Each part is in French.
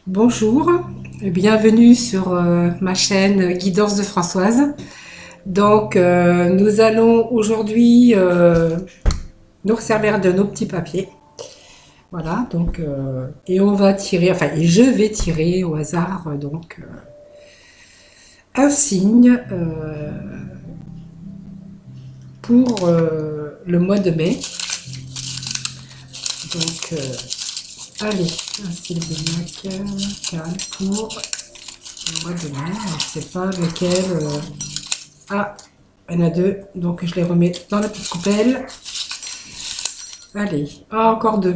Bonjour et bienvenue sur ma chaîne Guidance de Françoise. Nous allons aujourd'hui nous servir de nos petits papiers. Voilà, et on va tirer, enfin, et je vais tirer au hasard un signe pour le mois de mai. Donc, allez, un signe de calme pour le mois de mai. Je ne sais pas lequel. Ah, il y en a deux, donc je les remets dans la petite coupelle. Allez, ah, encore deux.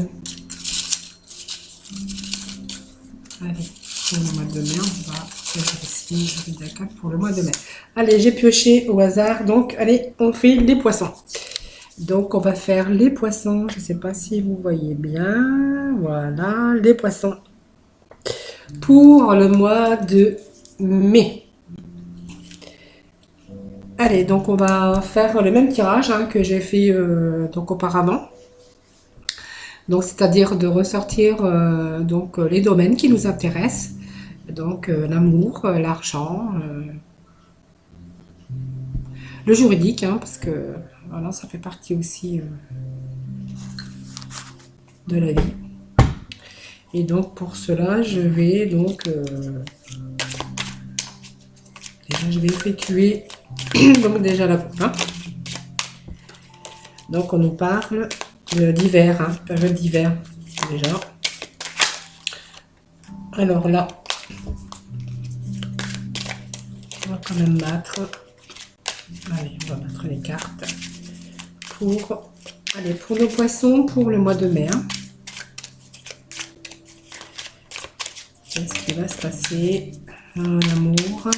Allez, pour le mois de mai, on va faire ici d'accord pour le mois de mai. Allez, j'ai pioché au hasard, donc allez, on fait les poissons. Donc on va faire les poissons, je ne sais pas si vous voyez bien, voilà, les poissons pour le mois de mai. Allez, donc on va faire le même tirage que j'ai fait auparavant. Donc, c'est-à-dire de ressortir les domaines qui nous intéressent. Donc, l'amour, l'argent, le juridique, parce que voilà, ça fait partie aussi de la vie. Et donc, pour cela, je vais déjà, je vais effectuer donc déjà la coupe. Donc, on nous parle d'hiver, période d'hiver déjà. Alors là, on va quand même mettre. Allez, on va mettre les cartes pour nos poissons pour le mois de mai. Qu'est-ce qui va se passer en amour,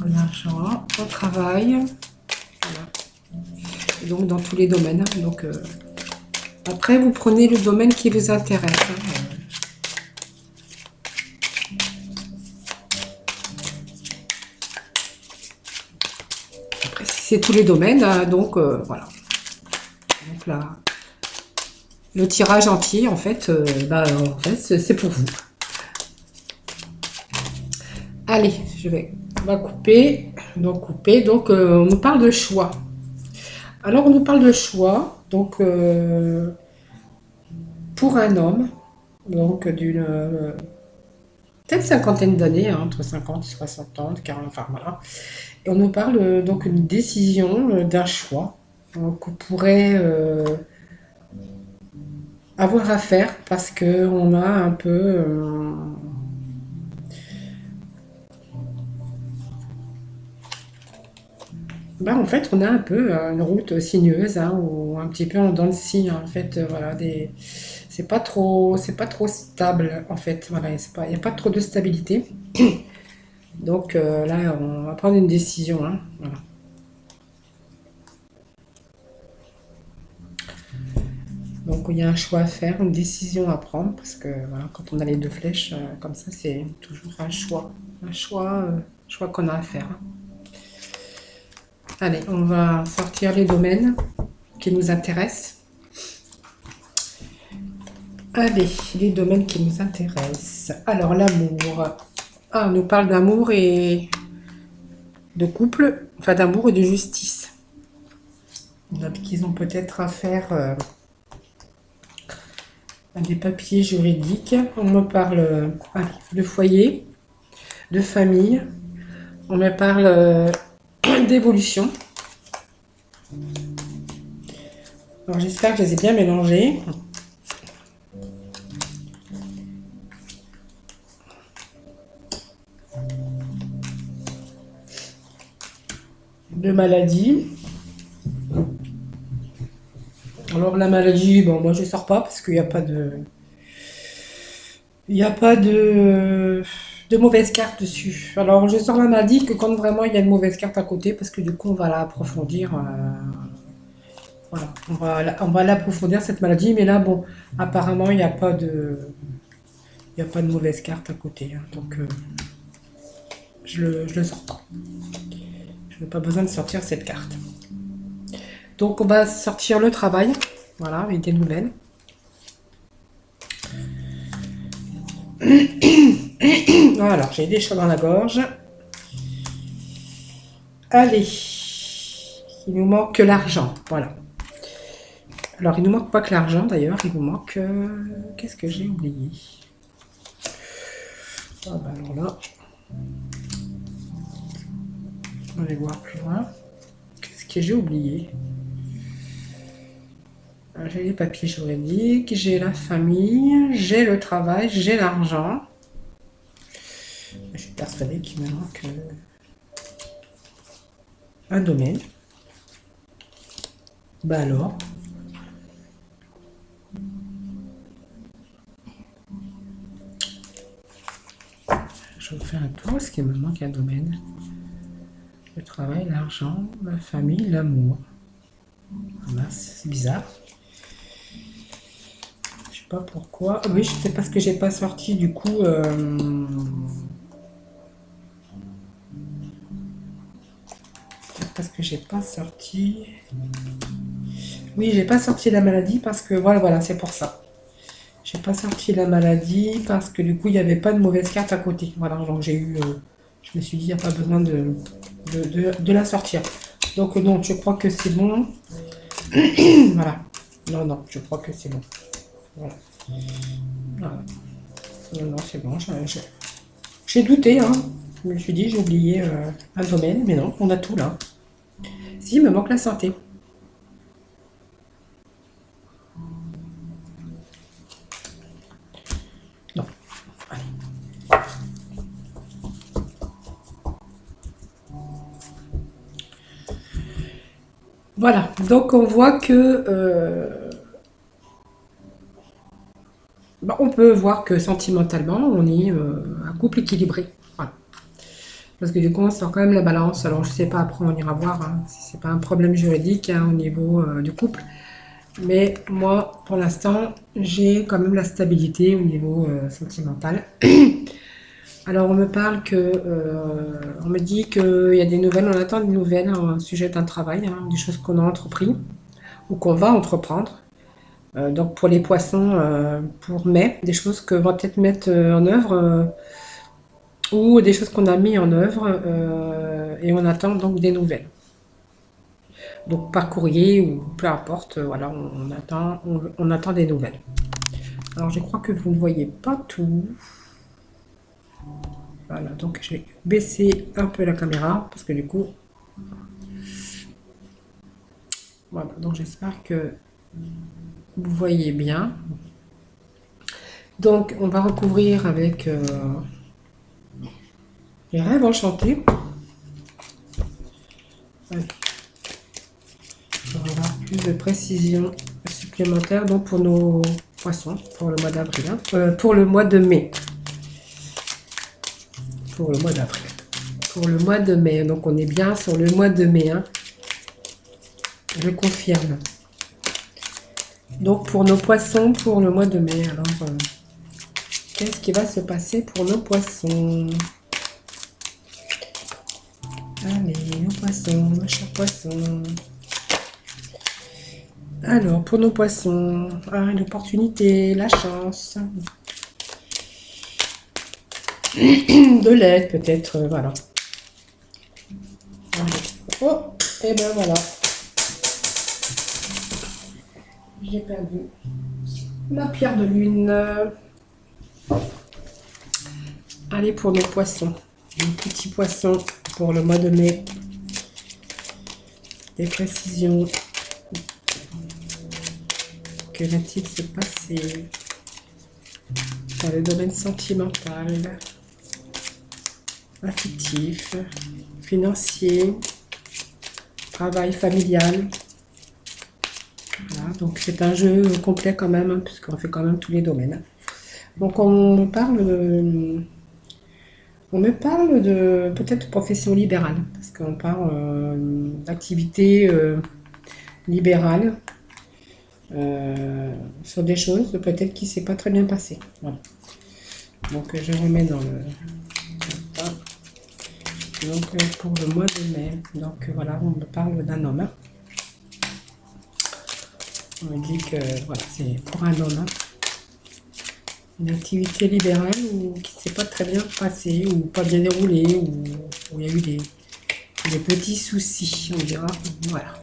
en argent, au travail, voilà. Et donc dans tous les domaines. Donc après, vous prenez le domaine qui vous intéresse. Après, si c'est tous les domaines, voilà. Donc là, le tirage entier, en fait, c'est pour vous. Allez, on va couper. Donc, on nous parle de choix. Alors, on nous parle de choix. Donc, pour un homme, donc d'une peut-être cinquantaine d'années, entre 50 et 60 ans, 40, enfin voilà. Et on nous parle donc d'une décision, d'un choix qu'on pourrait avoir à faire parce que on a un peu en fait, on a un peu une route sinueuse ou un petit peu en dents de scie. En fait, voilà, c'est pas trop stable. En fait, voilà, il n'y a pas trop de stabilité. Donc là, on va prendre une décision. Voilà. Donc il y a un choix à faire, une décision à prendre parce que voilà, quand on a les deux flèches comme ça, c'est toujours un choix qu'on a à faire. Allez, on va sortir les domaines qui nous intéressent. Allez, les domaines qui nous intéressent. Alors, l'amour. Ah, on nous parle d'amour et de couple, enfin d'amour et de justice. Donc, ils ont peut-être à faire des papiers juridiques. On me parle de foyer, de famille. On me parle d'évolution. Alors, j'espère que je les ai bien mélangés. De maladie. Alors la maladie, bon moi je sors pas parce qu'il n'y a pas de mauvaise carte dessus. Alors je sors la maladie que quand vraiment il y a une mauvaise carte à côté parce que du coup on va l'approfondir. Voilà, on va l'approfondir cette maladie, mais là bon apparemment il y a pas de mauvaise carte à côté, donc je le sors pas. Je n'ai pas besoin de sortir cette carte. Donc on va sortir le travail, voilà, avec des nouvelles. Alors, j'ai des chats dans la gorge. Allez, il nous manque que l'argent, voilà. Alors, il nous manque pas que l'argent d'ailleurs, il nous manque... qu'est-ce que j'ai oublié? Ah bah alors là, on va aller voir plus loin. Qu'est-ce que j'ai oublié? J'ai les papiers juridiques, j'ai la famille, j'ai le travail, j'ai l'argent. Je suis persuadée qu'il me manque un domaine. Bah alors. Je refais un tour, est-ce qu'il me manque un domaine? Le travail, l'argent, la famille, l'amour. Ah mince, c'est bizarre. Je sais pas pourquoi. Ah oui, c'est parce que j'ai pas sorti du coup. Parce que j'ai pas sorti. Oui, j'ai pas sorti la maladie parce que voilà, c'est pour ça. J'ai pas sorti la maladie parce que du coup, il n'y avait pas de mauvaise carte à côté. Voilà, donc j'ai eu. Je me suis dit, il n'y a pas besoin de la sortir. Donc non, je crois que c'est bon. Voilà. Non, je crois que c'est bon. Voilà. Voilà. Non, c'est bon. J'ai douté, hein. Je me suis dit, j'ai oublié un domaine, mais non, on a tout là. Si, il me manque la santé. Non. Allez. Voilà, donc on voit que on peut voir que sentimentalement, on est un couple équilibré. Voilà. Parce que du coup, on sort quand même la balance. Alors, je sais pas, après, on ira voir hein, si c'est pas un problème juridique hein, au niveau du couple. Mais moi, pour l'instant, j'ai quand même la stabilité au niveau sentimental. Alors, on me parle on me dit qu'il y a des nouvelles, on attend des nouvelles hein, au sujet d'un travail, hein, des choses qu'on a entrepris ou qu'on va entreprendre. Donc pour les poissons, pour mai, des choses que va peut-être mettre en œuvre ou des choses qu'on a mis en œuvre et on attend donc des nouvelles. Donc par courrier ou peu importe, voilà, on attend des nouvelles. Alors je crois que vous ne voyez pas tout. Voilà, donc je vais baisser un peu la caméra parce que du coup, voilà, donc j'espère que vous voyez bien. Donc on va recouvrir avec les rêves enchantés. Ouais. Pour avoir plus de précision supplémentaire donc pour nos poissons pour le mois d'avril, hein. Pour le mois de mai. Pour le mois d'avril. Pour le mois de mai, donc on est bien sur le mois de mai. Hein. Je confirme. Donc pour nos poissons pour le mois de mai. Alors qu'est-ce qui va se passer pour nos poissons? Allez, nos poissons, nos chers poissons. Alors, pour nos poissons, l'opportunité, la chance. De l'aide, peut-être, voilà. Allez. Oh, et ben voilà. J'ai perdu ma pierre de lune. Allez, pour nos poissons. Les petits poissons pour le mois de mai. Des précisions. Que va-t-il se passer dans le domaine sentimental, affectif, financier, travail familial? Voilà, donc c'est un jeu complet quand même, hein, puisqu'on fait quand même tous les domaines. Donc on me parle de peut-être profession libérale, parce qu'on parle d'activité libérale. Sur des choses peut-être qui s'est pas très bien passé. Voilà. Donc je remets dans le donc pour le mois de mai. Donc voilà, on me parle d'un homme. Hein. On me dit que voilà, c'est pour un homme. Hein. une activité libérale ou qui ne s'est pas très bien passée ou pas bien déroulée ou où il y a eu des petits soucis, on dira. Voilà.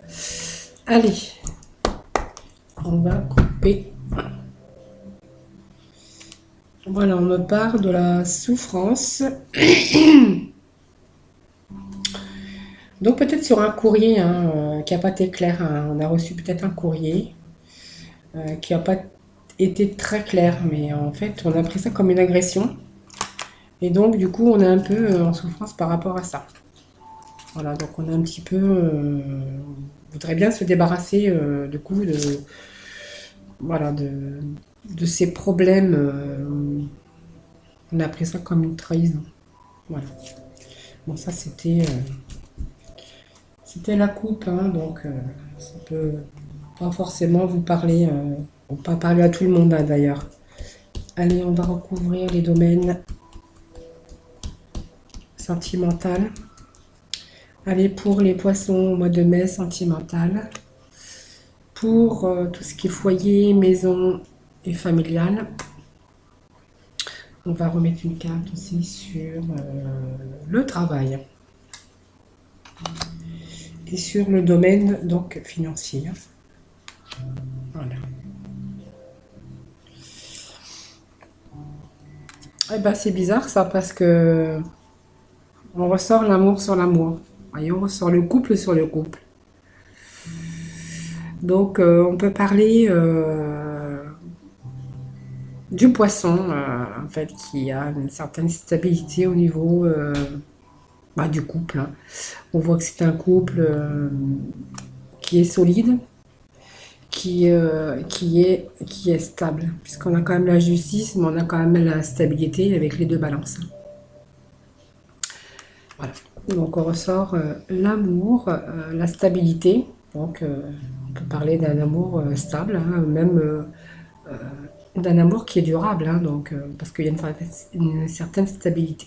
Allez, on va couper. Voilà, on me parle de la souffrance. Donc peut-être sur un courrier hein, qui n'a pas été clair. Hein. On a reçu peut-être un courrier qui n'a pas été très clair, mais en fait on a pris ça comme une agression. Et donc du coup on est un peu en souffrance par rapport à ça. Voilà, donc on est un petit peu... on voudrait bien se débarrasser du coup voilà, de ces problèmes. On a pris ça comme une trahison. Voilà. Bon ça c'était la coupe, hein, donc ça peut pas forcément vous parler, ou pas parler à tout le monde hein, d'ailleurs. Allez, on va recouvrir les domaines sentimentaux. Allez, pour les poissons au mois de mai, sentimental. Pour tout ce qui est foyer, maison et familial. On va remettre une carte aussi sur le travail. Et sur le domaine donc financier. Voilà. Eh ben, c'est bizarre ça parce que on ressort l'amour sur l'amour. Et on ressort le couple sur le couple. Donc on peut parler du poisson en fait qui a une certaine stabilité au niveau du couple. Hein. On voit que c'est un couple qui est solide, qui est stable, puisqu'on a quand même la justice, mais on a quand même la stabilité avec les deux balances. Voilà. Donc on ressort l'amour, la stabilité. Donc on peut parler d'un amour stable, hein, même d'un amour qui est durable, hein, donc, parce qu'il y a une certaine stabilité.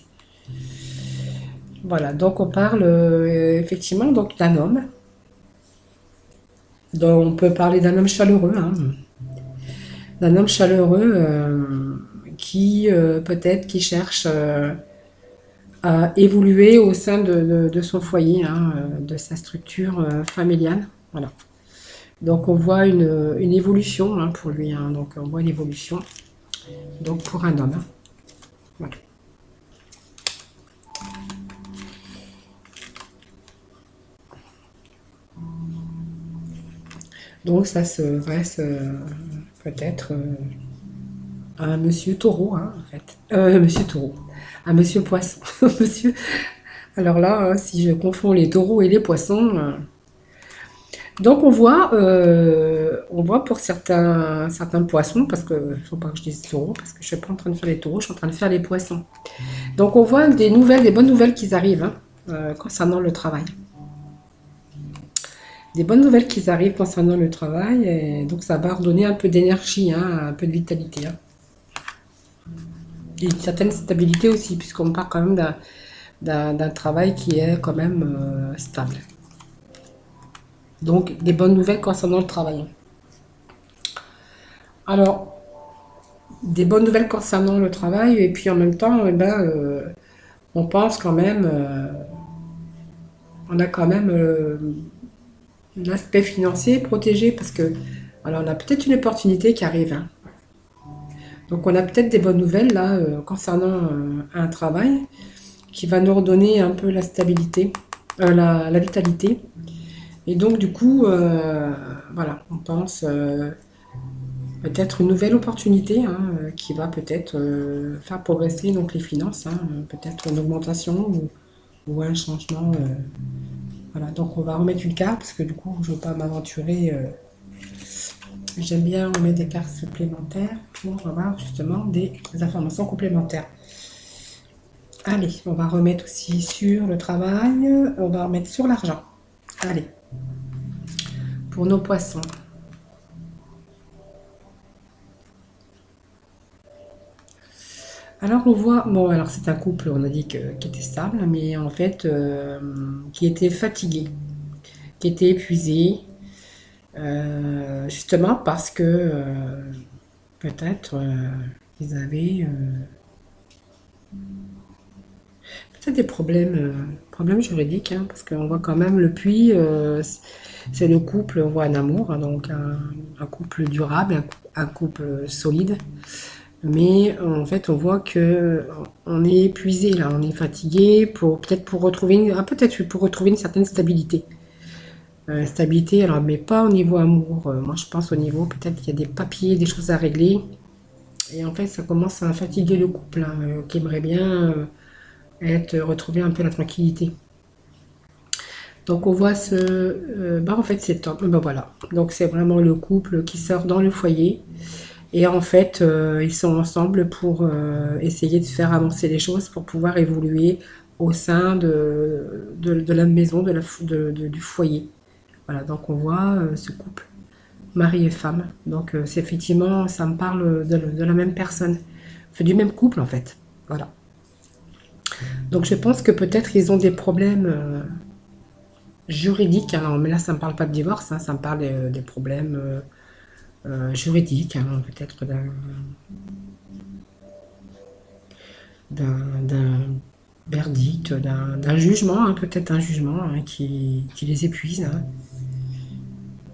Voilà, donc on parle effectivement donc d'un homme. Donc on peut parler d'un homme chaleureux, hein, d'un homme chaleureux qui peut-être qui cherche à évoluer au sein de son foyer, hein, de sa structure familiale. Voilà. Donc on voit une évolution hein, pour lui. Hein. Donc on voit une évolution donc pour un homme. Hein. Voilà. Donc ça se adresse peut-être à un monsieur taureau, hein, en fait. Monsieur taureau. À monsieur poisson. Monsieur. Alors là, si je confonds les taureaux et les poissons. Donc on voit pour certains poissons, parce que il faut pas que je dise taureaux, parce que je suis pas en train de faire les taureaux, je suis en train de faire les poissons. Donc on voit des bonnes nouvelles qui arrivent hein, concernant le travail. Des bonnes nouvelles qui arrivent concernant le travail, et donc ça va redonner un peu d'énergie, hein, un peu de vitalité. Hein. Et une certaine stabilité aussi, puisqu'on part quand même d'un travail qui est quand même stable. Donc des bonnes nouvelles concernant le travail. Alors, des bonnes nouvelles concernant le travail, et puis en même temps, on pense quand même, on a quand même l'aspect financier protégé, parce que alors on a peut-être une opportunité qui arrive. Hein. Donc on a peut-être des bonnes nouvelles là concernant un travail qui va nous redonner un peu la stabilité, la vitalité. Et donc du coup, voilà, on pense peut-être une nouvelle opportunité hein, qui va peut-être faire progresser donc les finances, hein, peut-être une augmentation ou un changement. Voilà, donc on va remettre une carte parce que du coup je ne veux pas m'aventurer. J'aime bien remettre des cartes supplémentaires pour avoir justement des informations complémentaires. Allez, on va remettre aussi sur le travail, on va remettre sur l'argent. Allez, pour nos poissons. Alors on voit, bon alors c'est un couple, on a dit qui était stable, mais en fait qui était fatigué, qui était épuisé, justement parce que peut-être ils avaient peut-être des problèmes juridiques, hein, parce qu'on voit quand même le puits, c'est le couple, on voit un amour, hein, donc un couple durable, un couple solide. Mais en fait, on voit que on est épuisé là, on est fatigué pour peut-être pour retrouver peut-être pour retrouver une certaine stabilité. Stabilité, alors mais pas au niveau amour. Moi, je pense au niveau peut-être qu'il y a des papiers, des choses à régler. Et en fait, ça commence à fatiguer le couple, hein, qui aimerait bien retrouver un peu la tranquillité. Donc on voit en fait c'est top. Ben voilà. Donc c'est vraiment le couple qui sort dans le foyer. Et en fait, ils sont ensemble pour essayer de faire avancer les choses, pour pouvoir évoluer au sein de la maison, du foyer. Voilà, donc on voit ce couple, mari et femme. Donc c'est effectivement, ça me parle de la même personne, enfin, du même couple en fait. Voilà. Donc je pense que peut-être ils ont des problèmes juridiques. Alors, mais là, ça ne me parle pas de divorce, hein, ça me parle des problèmes juridiques, hein, peut-être d'un verdict, d'un jugement, hein, peut-être un jugement hein, qui les épuise. Hein.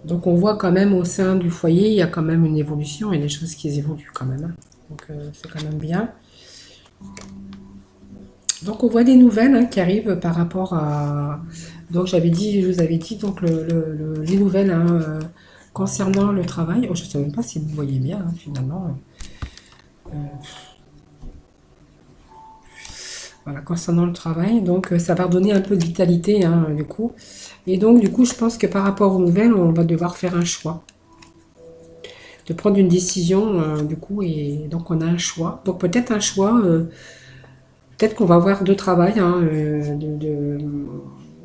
Donc on voit quand même au sein du foyer, il y a quand même une évolution et des choses qui évoluent quand même. Hein. Donc c'est quand même bien. Donc on voit des nouvelles hein, qui arrivent par rapport à... Donc je vous avais dit donc les nouvelles hein, concernant le travail. Oh, je ne sais même pas si vous voyez bien hein, finalement. Voilà, concernant le travail. Donc ça va redonner un peu de vitalité hein, du coup. Et donc du coup je pense que par rapport aux nouvelles, on va devoir faire un choix. De prendre une décision du coup et donc on a un choix. Donc peut-être un choix... peut-être qu'on va avoir deux travails, hein,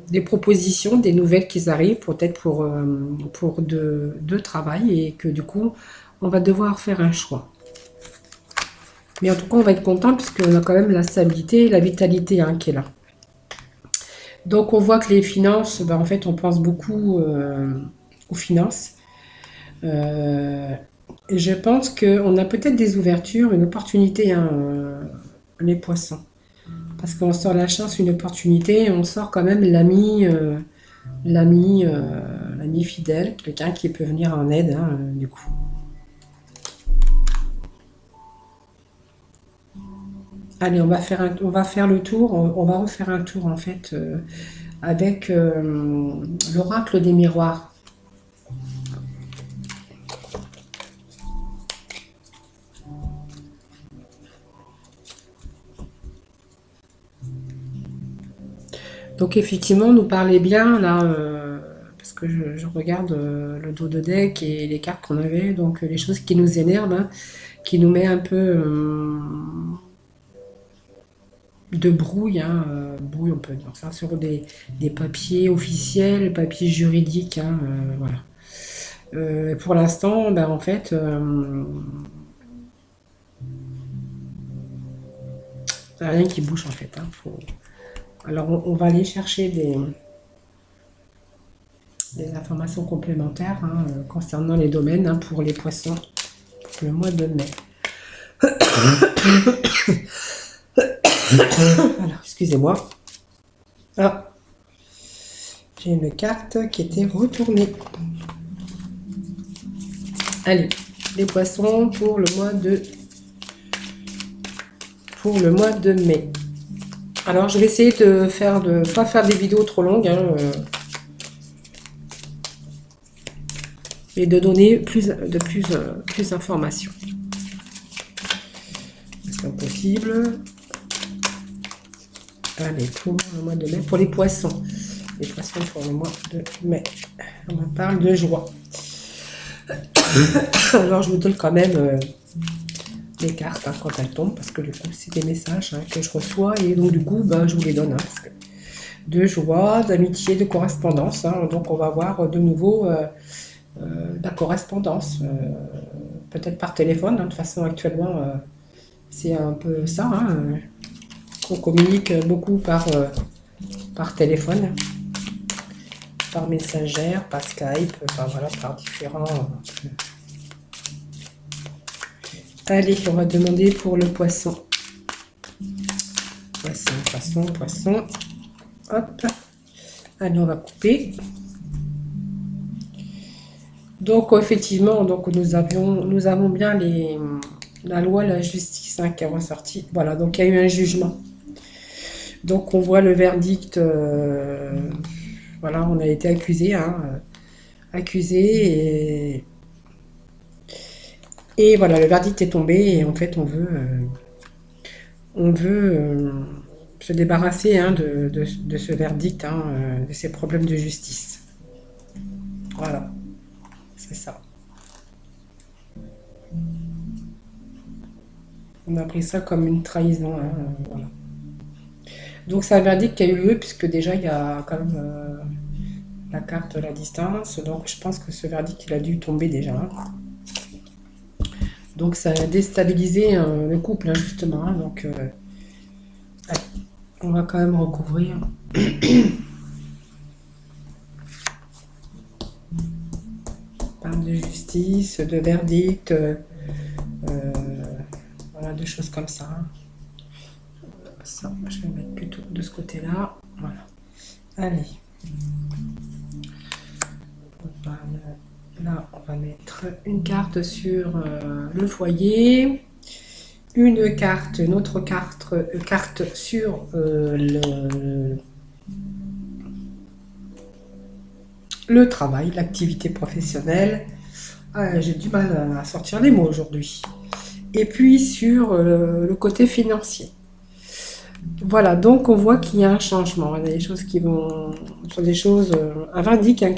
des propositions, des nouvelles qui arrivent, peut-être pour deux travails, et que du coup, on va devoir faire un choix. Mais en tout cas, on va être content puisqu'on a quand même la stabilité et la vitalité hein, qui est là. Donc, on voit que les finances, ben, en fait, on pense beaucoup aux finances. Et je pense qu'on a peut-être des ouvertures, une opportunité, hein, les poissons. Parce qu'on sort la chance, une opportunité, on sort quand même l'ami, l'ami fidèle, quelqu'un qui peut venir en aide, hein, du coup. Allez, on va faire le tour, on va refaire un tour en fait avec l'oracle des miroirs. Donc effectivement, nous parlait bien là, parce que je regarde le dos de deck et les cartes qu'on avait, donc les choses qui nous énervent, hein, qui nous met un peu de brouille, hein, brouille on peut dire ça, sur des papiers officiels, papiers juridiques, hein, voilà. Pour l'instant, ben, en fait, il n'y a rien qui bouge en fait. Hein, alors on va aller chercher des informations complémentaires hein, concernant les domaines hein, pour les poissons pour le mois de mai. Alors, excusez-moi. Ah, j'ai une carte qui était retournée. Allez, les poissons pour le mois de mai. Alors, je vais essayer de pas faire des vidéos trop longues, hein, et de donner plus d'informations. C'est possible. Allez, pour le mois de mai, pour les poissons. Les poissons pour le mois de mai. On parle de joie. Alors, je vous donne quand même les cartes hein, quand elles tombent, parce que du coup, c'est des messages hein, que je reçois, et donc du coup, ben, je vous les donne. Hein, parce que de joie, d'amitié, de correspondance. Hein, donc, on va voir de nouveau la correspondance. Peut-être par téléphone. Hein, de toute façon, actuellement, c'est un peu ça. Hein, on communique beaucoup par téléphone, par messagère, par Skype, enfin voilà, par Allez, on va demander pour le poisson. Poisson, poisson, poisson. Hop. Allez, on va couper. Donc, effectivement, donc nous avons bien la loi, la justice qui est ressortie. Voilà, donc il y a eu un jugement. Donc, on voit le verdict. Voilà, on a été accusé, hein, accusé et voilà, le verdict est tombé et en fait, on veut se débarrasser hein, de ce verdict, hein, de ces problèmes de justice. Voilà, c'est ça. On a pris ça comme une trahison, hein, voilà. Donc c'est un verdict qui a eu lieu puisque déjà il y a quand même la carte de la distance. Donc je pense que ce verdict il a dû tomber déjà, hein. Donc ça a déstabilisé le couple hein, justement, hein. Donc allez, on va quand même recouvrir. Parle de justice, de verdict, voilà, de choses comme ça, hein. Ça, je vais mettre plutôt de ce côté-là. Voilà. Allez. Là, on va mettre une carte sur le foyer, une autre carte sur le travail, l'activité professionnelle. Ah, j'ai du mal à sortir les mots aujourd'hui. Et puis sur le côté financier. Voilà, donc on voit qu'il y a un changement. Il y a des choses qui vont. Sur des choses. Un verdict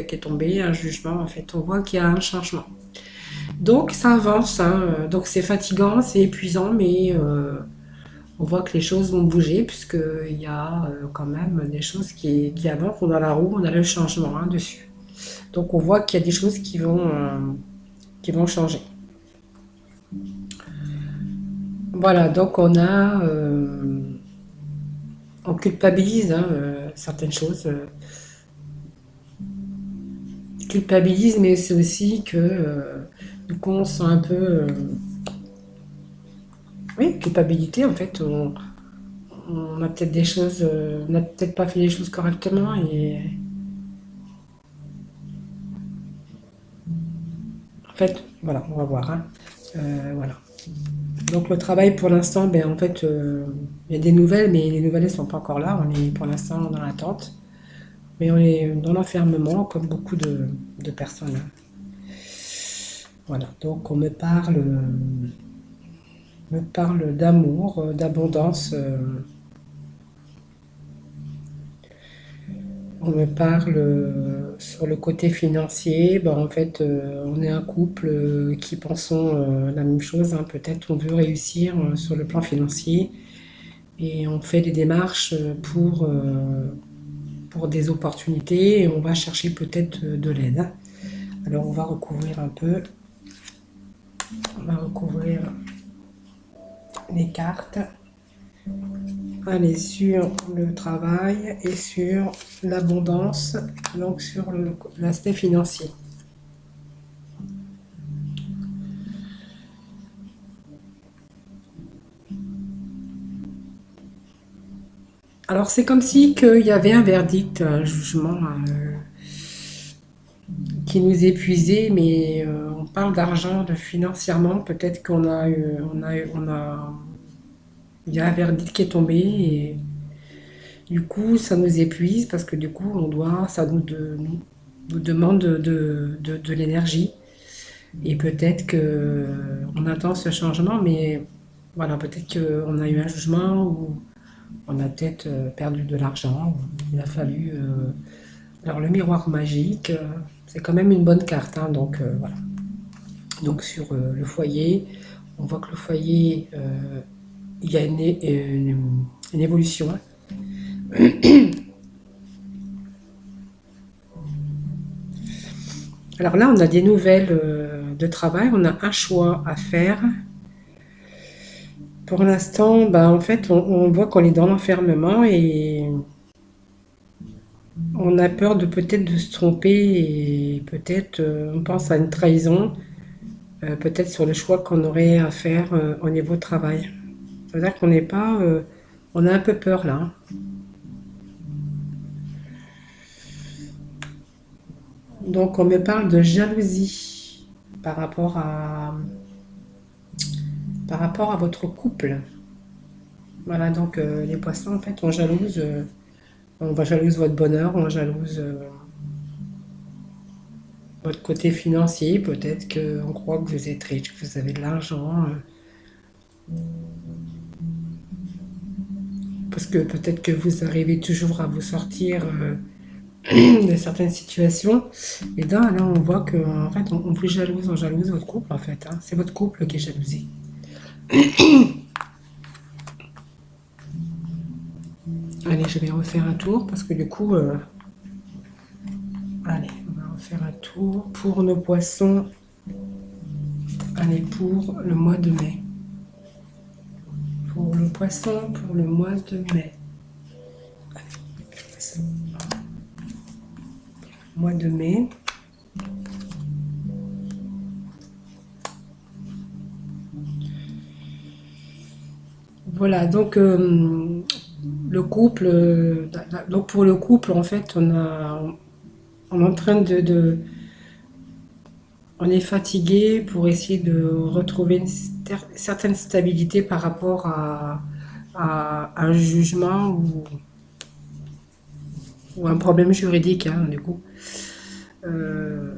qui est tombé, un jugement, en fait. On voit qu'il y a un changement. Donc ça avance, hein. Donc c'est fatigant, c'est épuisant, mais on voit que les choses vont bouger, puisqu'il y a quand même des choses qui avancent. On a la roue, on a le changement hein, dessus. Donc on voit qu'il y a des choses qui vont changer. Voilà, donc on culpabilise hein, certaines choses. Culpabilise, mais c'est aussi que du coup on sent un peu, oui, culpabilité en fait. On a peut-être des choses, on n'a peut-être pas fait les choses correctement et en fait, voilà, on va voir, hein. Voilà. Donc le travail pour l'instant, ben en fait, il y a des nouvelles, mais les nouvelles ne sont pas encore là. On est pour l'instant dans l'attente, mais on est dans l'enfermement comme beaucoup de personnes, hein. Voilà, donc on me parle d'amour, d'abondance. On me parle sur le côté financier. Ben, en fait, on est un couple qui pensons la même chose, hein. Peut-être on veut réussir sur le plan financier et on fait des démarches pour des opportunités et on va chercher peut-être de l'aide. Alors on va recouvrir un peu. On va recouvrir les cartes. Allez, sur le travail et sur l'abondance, donc sur l'aspect financier. Alors c'est comme si qu'il y avait un verdict, un jugement qui nous épuisait, mais on parle d'argent, de financièrement, peut-être qu'on a eu, il y a un verdict qui est tombé et du coup ça nous épuise parce que du coup ça nous demande de l'énergie et peut-être que on attend ce changement, mais voilà, peut-être qu'on a eu un jugement ou on a peut-être perdu de l'argent, ou il a fallu. Alors le miroir magique, c'est quand même une bonne carte, hein, donc voilà. Donc sur le foyer, on voit que le foyer, il y a une évolution, hein. Alors là, on a des nouvelles de travail, on a un choix à faire. Pour l'instant, bah, en fait, on voit qu'on est dans l'enfermement et on a peur de peut-être de se tromper et peut-être on pense à une trahison peut-être sur le choix qu'on aurait à faire au niveau de travail. Ça veut dire qu'on n'est pas... on a un peu peur là, hein. Donc on me parle de jalousie par rapport à, par rapport à votre couple. Voilà, donc les poissons, en fait, on va jalouse votre bonheur, on jalouse votre côté financier. Peut-être qu'on croit que vous êtes riche, que vous avez de l'argent. Parce que peut-être que vous arrivez toujours à vous sortir de certaines situations. Et là, on voit que en fait, on vous jalouse, on jalouse votre couple, en fait, hein. C'est votre couple qui est jalousé. Allez, je vais refaire un tour parce que du coup, allez, on va refaire un tour pour nos poissons. Allez, pour le mois de mai. Pour le poisson, pour le mois de mai. Mois de mai. Voilà, donc le couple, donc pour le couple, en fait, on est en train on est fatigué pour essayer de retrouver une certaine stabilité par rapport à un jugement ou un problème juridique, hein, du coup. Euh,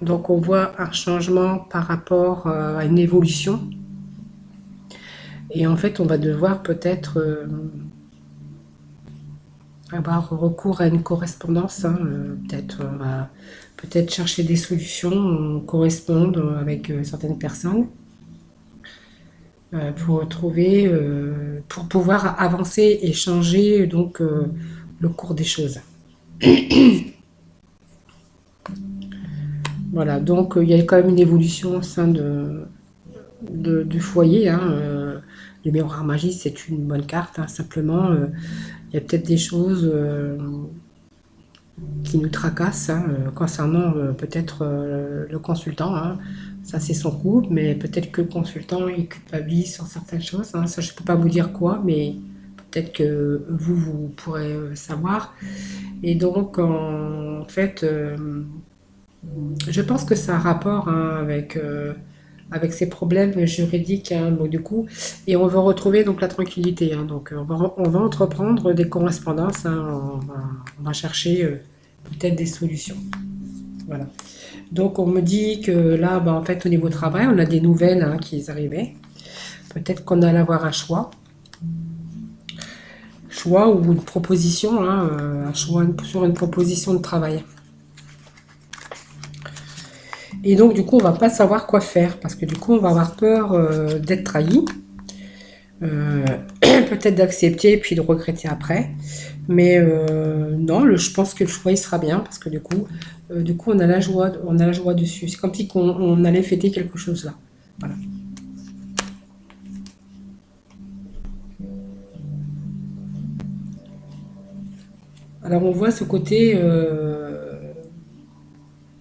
donc on voit un changement par rapport à une évolution. Et en fait, on va devoir peut-être avoir recours à une correspondance, hein, peut-être on va peut-être chercher des solutions, correspondre avec certaines personnes pour trouver, pour pouvoir avancer et changer donc le cours des choses. Voilà, donc il y a quand même une évolution au sein du foyer, hein. Le miroir magique, c'est une bonne carte, hein. Simplement, il y a peut-être des choses qui nous tracassent, hein, concernant peut-être le consultant, hein. Ça, c'est son couple, mais peut-être que le consultant il culpabilise sur certaines choses, hein. Ça, je ne peux pas vous dire quoi, mais peut-être que vous pourrez savoir. Et donc, en fait, je pense que ça a rapport, hein, avec ces problèmes juridiques, hein, donc du coup, et on va retrouver donc la tranquillité, hein. Donc on va entreprendre des correspondances, hein, on va chercher peut-être des solutions. Voilà. Donc on me dit que là, bah, en fait, au niveau travail, on a des nouvelles, hein, qui arrivaient. Peut-être qu'on allait avoir un choix ou une proposition, hein, un choix sur une proposition de travail. Et donc, du coup, on va pas savoir quoi faire parce que du coup, on va avoir peur d'être trahi, euh, peut-être d'accepter et puis de regretter après. Mais non, je pense que le choix il sera bien parce que du coup, on a la joie dessus. C'est comme si on allait fêter quelque chose là. Voilà. Alors, on voit ce côté,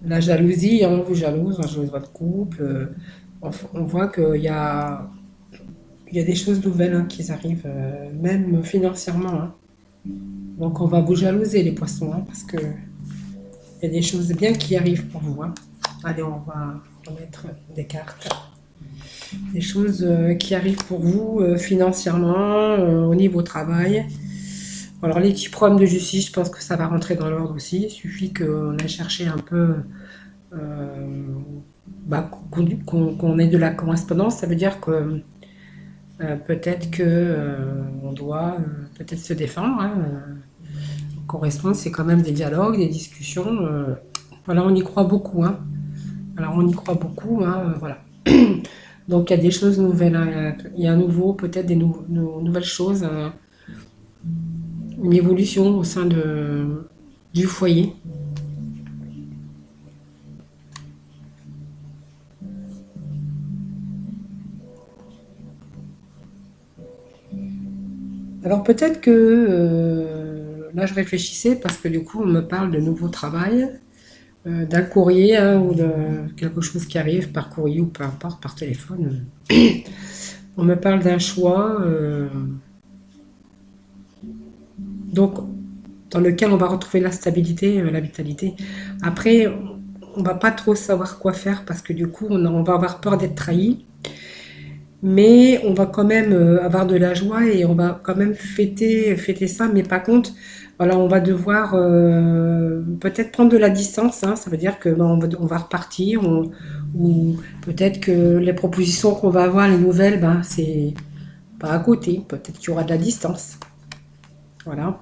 la jalousie, hein, on jalouse votre couple. On voit il y a des choses nouvelles, hein, qui arrivent, même financièrement, hein. Donc on va vous jalouser les poissons, hein, parce que il y a des choses bien qui arrivent pour vous, hein. Allez, on va mettre des cartes. Des choses qui arrivent pour vous financièrement, au niveau travail. Alors les petits problèmes de justice, je pense que ça va rentrer dans l'ordre aussi. Il suffit qu'on aille chercher un peu, euh, bah, qu'on ait de la correspondance. Ça veut dire que peut-être que on doit peut-être se défendre, hein. Correspondre, c'est quand même des dialogues, des discussions. Voilà, on y croit beaucoup, hein. Alors on y croit beaucoup, hein, voilà. Donc il y a des choses nouvelles, hein. Il y a un nouveau, peut-être nouvelles choses, une évolution au sein du foyer. Alors peut-être que là je réfléchissais parce que du coup on me parle de nouveau travail. d'un courrier hein, ou de quelque chose qui arrive par courrier ou peu importe, par téléphone. On me parle d'un choix donc dans lequel on va retrouver la stabilité, la vitalité. Après, on va pas trop savoir quoi faire parce que du coup, on va avoir peur d'être trahi, mais on va quand même avoir de la joie et on va quand même fêter ça. Mais par contre, voilà, on va devoir peut-être prendre de la distance. Hein, ça veut dire que ben, on va repartir, ou peut-être que les propositions qu'on va avoir, les nouvelles, ben c'est pas à côté. Peut-être qu'il y aura de la distance. Voilà.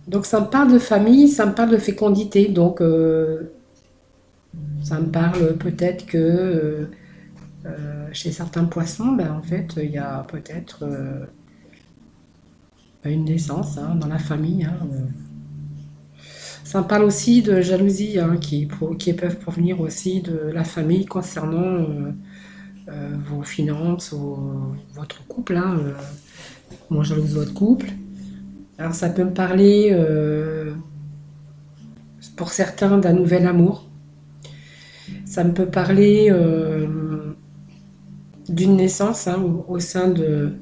Donc ça me parle de famille, ça me parle de fécondité. Donc ça me parle peut-être que chez certains poissons, ben, en fait, il y a peut-être une naissance hein, dans la famille. Hein. Ça me parle aussi de jalousie hein, qui peuvent provenir aussi de la famille concernant vos finances, votre couple. Hein, moi, jalouse votre couple. Alors ça peut me parler pour certains d'un nouvel amour. Ça me peut parler d'une naissance hein, au sein de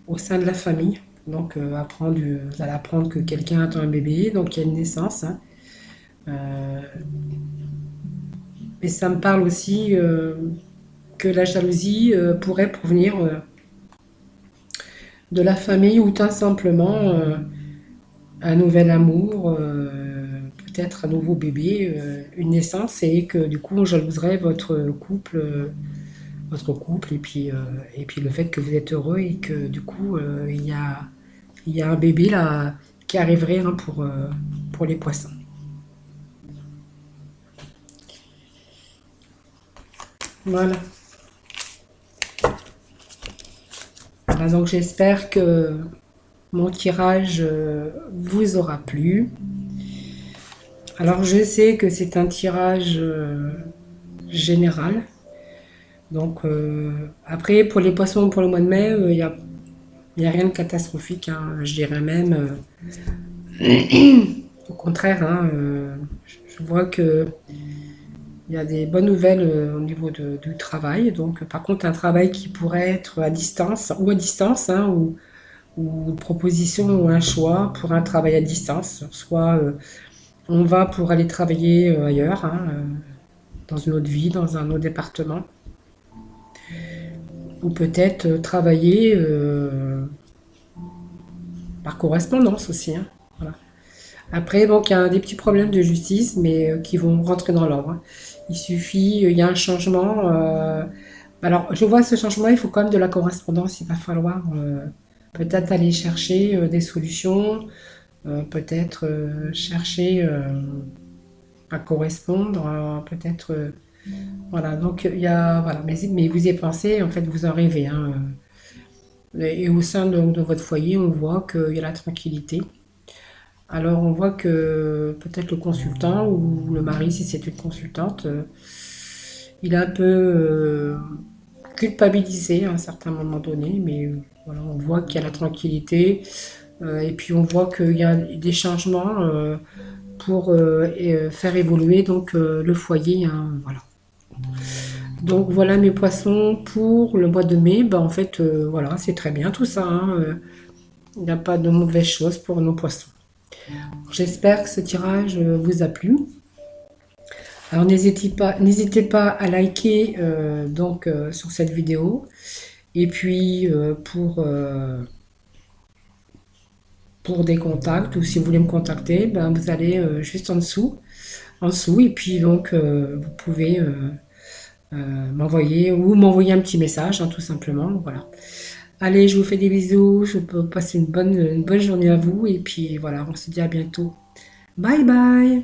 la famille. Donc, vous allez apprendre que quelqu'un attend un bébé, donc il y a une naissance. Hein. Euh, et ça me parle aussi que la jalousie pourrait provenir de la famille ou tout simplement un nouvel amour, peut-être un nouveau bébé, une naissance, et que du coup on jalouserait votre couple et puis le fait que vous êtes heureux et que du coup il y a un bébé là qui arriverait hein, pour les poissons. Voilà. Voilà, donc j'espère que mon tirage vous aura plu. Alors je sais que c'est un tirage général. Donc après pour les poissons pour le mois de mai, il y a rien de catastrophique. Hein. Je dirais même au contraire. Hein, je vois que il y a des bonnes nouvelles au niveau du travail. Donc par contre un travail qui pourrait être à distance hein, ou une proposition ou un choix pour un travail à distance. Soit on va pour aller travailler ailleurs, hein, dans une autre ville, dans un autre département, ou peut-être travailler par correspondance aussi. Hein. Voilà. Après, bon, il y a des petits problèmes de justice, mais qui vont rentrer dans l'ordre. Hein. Il suffit, il y a un changement. Alors, je vois ce changement, il faut quand même de la correspondance. Il va falloir peut-être aller chercher des solutions, peut-être chercher à correspondre, peut-être. Voilà, donc il y a. Voilà, mais vous y pensez, en fait, vous en rêvez. Hein, et au sein de votre foyer, on voit qu'il y a la tranquillité. Alors on voit que peut-être le consultant ou le mari, si c'est une consultante, il est un peu culpabilisé à un certain moment donné, mais voilà, on voit qu'il y a la tranquillité et puis on voit qu'il y a des changements pour faire évoluer donc le foyer. Hein, voilà. Donc voilà mes poissons pour le mois de mai. Ben, en fait, voilà, c'est très bien tout ça. Hein, il n'y a pas de mauvaises choses pour nos poissons. J'espère que ce tirage vous a plu. Alors n'hésitez pas à liker sur cette vidéo. Et puis pour des contacts ou si vous voulez me contacter, ben, vous allez juste en dessous. Et puis donc vous pouvez m'envoyer un petit message, hein, tout simplement. Voilà. Allez, je vous fais des bisous. Je vous passe une bonne journée à vous. Et puis voilà, on se dit à bientôt. Bye bye.